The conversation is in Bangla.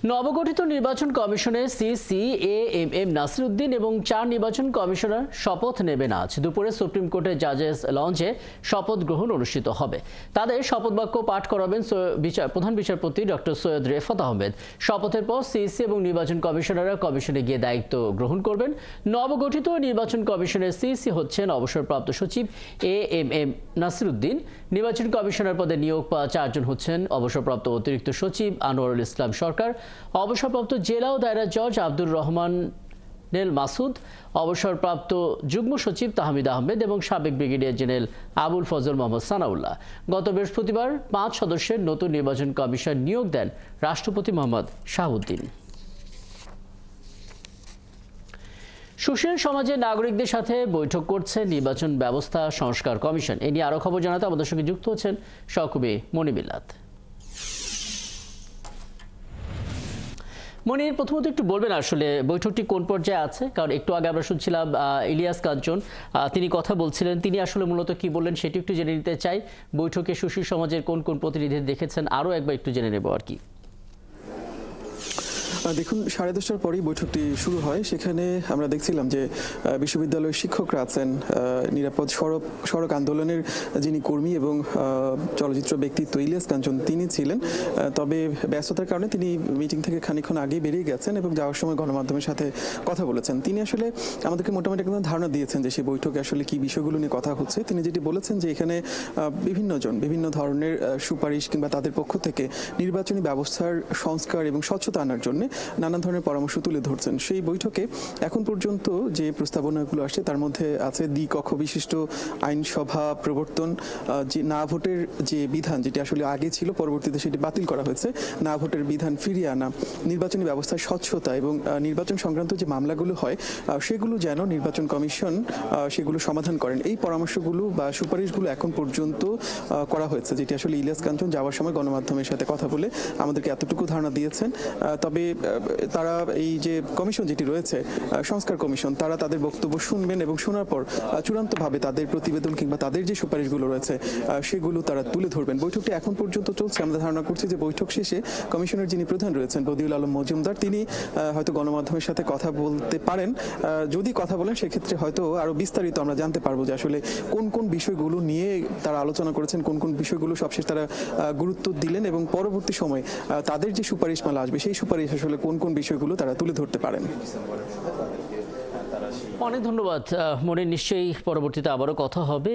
নবগঠিত নির্বাচন কমিশনের সিসি এএমএম নাসির উদ্দিন এবং 4 নির্বাচন কমিশনার শপথ নেবেন আজ দুপুরে সুপ্রিম কোর্টের জাজেস লঞ্চে শপথ গ্রহণ অনুষ্ঠিত হবে। তাদের শপথ বাক্য পাঠ করাবেন প্রধান বিচারপতি ডক্টর সৈয়দ রেফাত আহমেদ। শপথের পর সিসি এবং নির্বাচন কমিশনাররা কমিশনে গিয়ে দায়িত্ব গ্রহণ করবেন। নবগঠিত নির্বাচন কমিশনের সিসি হচ্ছেন অবসরপ্রাপ্ত সচিব এএমএম নাসির উদ্দিন। নির্বাচন কমিশনার পদে নিয়োগ পাওয়া 4 জন হচ্ছেন অবসরপ্রাপ্ত অতিরিক্ত সচিব আনোয়ারুল ইসলাম সরকার, অবসরপ্রাপ্ত জেলা ও দায়রা জজ আব্দুর রহমান নেল মাসুদ, অবসরপ্রাপ্ত যুগ্ম সচিব তাহমিদ আহমেদ এবং সাবেক ব্রিগেডিয়ার জেনারেল আবুল ফজল মোহাম্মদ সানাউল্লাহ। গত বৃহস্পতিবার 5 সদস্যের নতুন নির্বাচন কমিশন নিয়োগ দেন রাষ্ট্রপতি মোহাম্মদ শাহাবুদ্দিন। সুশীল সমাজের নাগরিকদের সাথে বৈঠক করছে নির্বাচন ব্যবস্থা সংস্কার কমিশন। এ নিয়ে আরো খবর জানাতে আমাদের সঙ্গে যুক্ত হচ্ছেন সহকর্মী মনিবিল্লাত। মনির, প্রথমত একটু বলবেন আসলে বৈঠকটি কোন পর্যায়ে আছে? কারণ একটু আগে আমরা শুনছিলাম ইলিয়াস কাঞ্চন, তিনি কথা বলছিলেন, তিনি আসলে মূলত কি বললেন সেটি একটু জেনে নিতে চাই। বৈঠকে সুশীল সমাজের কোন কোন প্রতিনিধি দেখেছেন আরও একবার একটু জেনে নেব আর কি। দেখুন, 10:30টার পরেই বৈঠকটি শুরু হয়। সেখানে আমরা দেখছিলাম যে বিশ্ববিদ্যালয়ের শিক্ষকরা আছেন, নিরাপদ সড়ক আন্দোলনের যিনি কর্মী এবং চলচ্চিত্র ব্যক্তিত্ব ইলিয়াস কাঞ্চন তিনি ছিলেন। তবে ব্যস্ততার কারণে তিনি মিটিং থেকে খানিকক্ষণ আগেই বেরিয়ে গেছেন এবং যাওয়ার সময় গণমাধ্যমের সাথে কথা বলেছেন। তিনি আসলে আমাদেরকে মোটামুটি একটা ধারণা দিয়েছেন যে সেই বৈঠকে আসলে কি বিষয়গুলো নিয়ে কথা হচ্ছে। তিনি যেটি বলেছেন যে এখানে বিভিন্ন ধরনের সুপারিশ কিংবা তাদের পক্ষ থেকে নির্বাচনী ব্যবস্থার সংস্কার এবং স্বচ্ছতা আনার জন্য নানা ধরনের পরামর্শ তুলে ধরছেন। সেই বৈঠকে এখন পর্যন্ত যে প্রস্তাবনাগুলো আসছে তার মধ্যে আছে দ্বিকক্ষ বিশিষ্ট আইনসভা প্রবর্তন, যে না ভোটের যে বিধান যেটি আসলে আগে ছিল পরবর্তীতে সেটি বাতিল করা হয়েছে, না ভোটের বিধান ফিরিয়ে আনা, নির্বাচনী ব্যবস্থার স্বচ্ছতা এবং নির্বাচন সংক্রান্ত যে মামলাগুলো হয় সেগুলো যেন নির্বাচন কমিশন সেগুলো সমাধান করেন। এই পরামর্শগুলো বা সুপারিশগুলো এখন পর্যন্ত করা হয়েছে, যেটি আসলে ইলিয়াস কাঞ্চন যাওয়ার সময় গণমাধ্যমের সাথে কথা বলে আমাদেরকে এতটুকু ধারণা দিয়েছেন। তবে তারা এই যে কমিশন যেটি রয়েছে সংস্কার কমিশন, তারা তাদের বক্তব্য শুনবেন এবং শোনার পর চূড়ান্তভাবে তাদের প্রতিবেদন কিংবা তাদের যে সুপারিশগুলো রয়েছে সেগুলো তারা তুলে ধরবেন। বৈঠকটি এখন পর্যন্ত চলছে। আমরা ধারণা করছি যে বৈঠক শেষে কমিশনের যিনি প্রধান রয়েছেন বদিউল আলম মজুমদার, তিনি হয়তো গণমাধ্যমের সাথে কথা বলতে পারেন। যদি কথা বলেন সেক্ষেত্রে হয়তো আরো বিস্তারিত আমরা জানতে পারবো যে আসলে কোন কোন বিষয়গুলো নিয়ে তারা আলোচনা করেছেন, কোন কোন বিষয়গুলো সবশেষ তারা গুরুত্ব দিলেন এবং পরবর্তী সময় তাদের যে সুপারিশমালা আসবে সেই সুপারিশ আসলে কোন কোন বিষয়গুলো তারা তুলে ধরতে পারেন। অনেক ধন্যবাদ মনির, নিশ্চয়ই পরবর্তীতে আবারও কথা হবে।